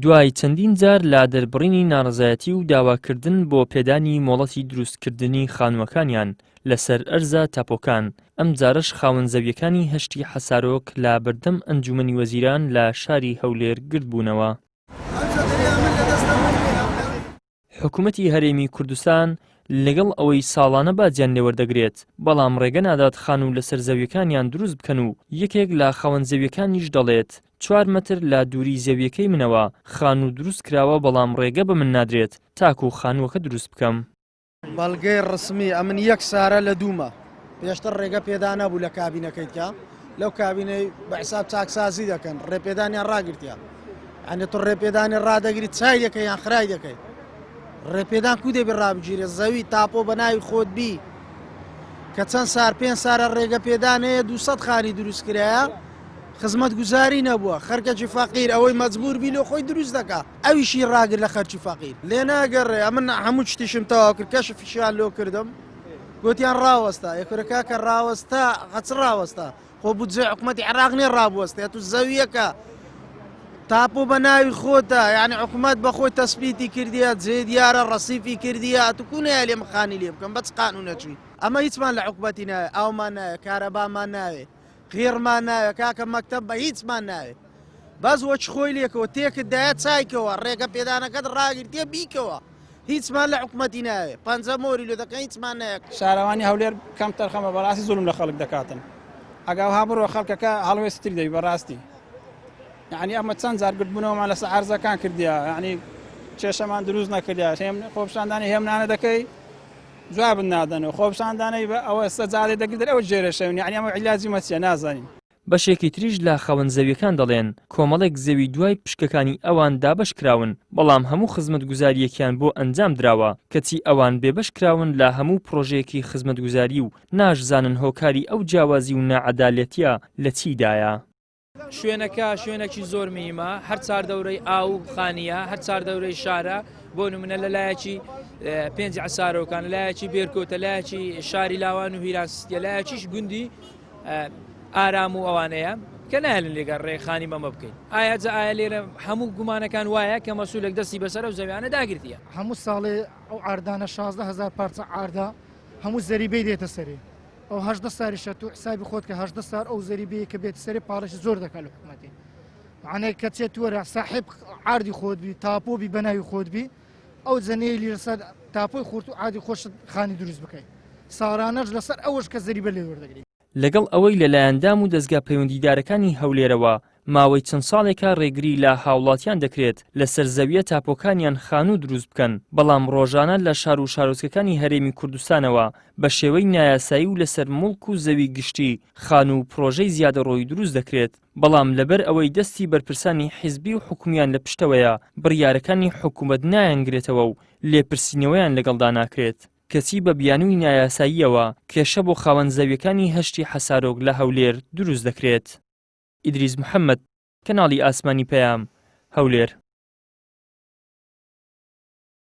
دوای چەندین جار لا دەربڕینی ناڕەزایەتی و داواکردن بۆ پێدانی مۆڵەتی دروستکردنی خانووەکانیان لەسەر ئەرزە تاپۆکان، ئەم جارەش خاوەن-زەویەکانی هەشتی حەسارۆک لا بەردەم ئەنجومەنی وەزیران لە شاری هەولێر گرت بوونەوە. حکوومەتی هەرێمی کوردستان لەگەڵ ئەوەی ساڵانە باجیان لێوەردەگرێت، بەڵام ڕێگە نادات خانوو لەسەر زەویەکانیان دروست بکەن و یەکێک لە خاوەن-زەویەکانیش دەڵێت 4 مەتر لە دووری زەویەکەی منەوە خانوو دروست کراوە، بەڵام ڕێگە بە من نادرێت تاکو خانووەکە دروست بکەم. بەڵگەی ڕسمی ئەمن 1 سارە لە دوومە پێشتر ڕێگە پێدا نەبوو لە کابینەکەیتکە، لەو کابینەی بە حساب چاکسازی دەکەن، ڕێپێدانیان ڕاگرتیا، ئەنێ تو ڕێپێدانی ڕدەگریت چای دەکەی یان خرای دەکەی، ڕێپێدان کو دەبێ ڕابگیرێ زەوی تاپۆ بە ناوی خۆت بی کە چەند سار 5 سارە ڕێگە پێدانەیە 200 خانی دروست کرایە، خزمەت گوزاری نەبووە، خەرکەی فەقیر ئەوەی مەجبور بی لۆ خۆی دروست دەکا، ئەویشی ڕاگر لە خەرکی فەقیر لێ ناگەڕێ. ئەمن هەموو شتیشم تەواو کرد، کەشفیشیان لۆ کردم، گوتیان ڕاوەستا، یەکورەکە کە ڕاوەستا قەچ ڕاوەستا، خۆ بودجێ حکوومەتی عێراق نێ ڕابوەستێ تو زەویەکە تاپۆ بە ناوی خۆتە، یعنی حکوومەت بە خۆی تەسبیتی کردیە، جێ دیارە ڕەسیفی کردیە، توکوونەیە لێ مخانی لێ بکەم بەچ قانونەچی. ئەمە هیچمان لە حکوومەتی ناوێ، ئاومان ناوێ، کارەبامان ناوێ، غێڕمان ناوێ، کاکە مەکتەب بە هیچمان ناوێ، باز وەچ خۆی لێکەوە تێکت دایە چایکەوە ڕێگە پێدانەکەت ڕاگرتیە بیکەوە، هیچمان لە حکوومەتی ناوێ، پەنجە مۆری لێ دەکەن هیچمان نایە. شارەوانی هەولێر کەم تەرخەمە بەڕاستی زوڵم لە خەڵک دەکاتن، ئەگاوها بڕۆ خەڵکەکە هەڵوێستری دەوی بەڕاستی، یعنی ئەمە چەند جار گرتبوونەوەمان لەسەر عەرزەکان کردیە، یعنی کێشەمان دروست نەکردیا، خۆپشاندانی هێمنانە دەکەی جوابن نادەنەوە، خۆپشاندانەی ئەوە سەجادێ دەگرێت ئەوە جێرەشەون، یعنی ئەمە عیلاجی مەچیە نازانین. بەشێکی تریش لە خاوەن-زەویەکان دەڵێن کۆمەڵێک زەوی دوای پشکەکانی ئەوان دابەش کراون، بەڵام هەموو خزمەتگوزاریەکیان بۆ ئەنجام دراوە، کەچی ئەوان بێبەش کراون لە هەموو پرۆژەیەکی خزمەتگوزاری و ناشزانن هۆکاری ئەو جیاوازی و نائەدالەتیە لە چیدایە. شوێنێکی زۆر میمە، هەر چاردەورەی ئاو خانیە، هەر چاردەورەی شارە، بۆ نمونە لەلایەکی 5 عەسارۆکان، لایەکی بێرکۆتە، لایەکی شاری لاوان و هیرانسیستیە، لایەکیش گوندی ئارام و ئەوانەیە کە نایلن لێگەڕ ڕێخانی مەمە بکەین. ئایا لێرە هەموو گومانەکان وایە کە مەسوولێک دەستی بەسەر و زەویانە داگرتیە؟ هەموو ساڵێ ئەو ئاردانە 16,000 پارچە ئاردا هەموو زەریبەی دێتە سەری، ئەو 18 ساریشە تو حسابی خۆت کە 18 سار ئەو زەریبەیە کە بێت سەری پاڵەش زۆر دەکات لە حکوومەتی، معنەیە کە چێت وەرە ساحب ئاردی خۆت بی تاپۆبی بەناوی خۆت بی، ئەو جەنەیە لەسەر تاپۆی خورت و ئادی خۆشت خانی دروست بکەیت، ساڕانەش لەسەر ئەوەش کە زەریبە لێ وەردەگریت. لەگەڵ ئەوەی لەلایەندام و دەستگا پەیوەندیدارەکانی هەولێرەوە ماوەی چەند ساڵێکە ڕێگری لە هاوڵاتیان دەکرێت لەسەر زەویە تاپۆکانیان خانوو دروست بکەن، بەڵام ڕۆژانە لە شار و شارۆچکەکانی هەرێمی کوردستانەوە بە شێوەی نایاسایی و لەسەر مڵک و زەوی گشتی خانوو پرۆژەی زیادەڕۆی دروست دەکرێت، بەڵام لەبەر ئەوەی دەستی بەرپرسانی حیزبی و حکومیان لە پشتەوەیە بڕیارەکانی حکوومەت نایەنگرێتەوە و لێپرسینەوەیان لەگەڵدا ناکرێت، کەچی بە بیانووی نایاساییەوە کێشە بۆ خاوەن-زەویەکانی هەشتی حەسارۆک لە هەولێر دروست دەکرێت. ئیدریس محەممەد، کەناڵی ئاسمانی پەیام، هەولێر.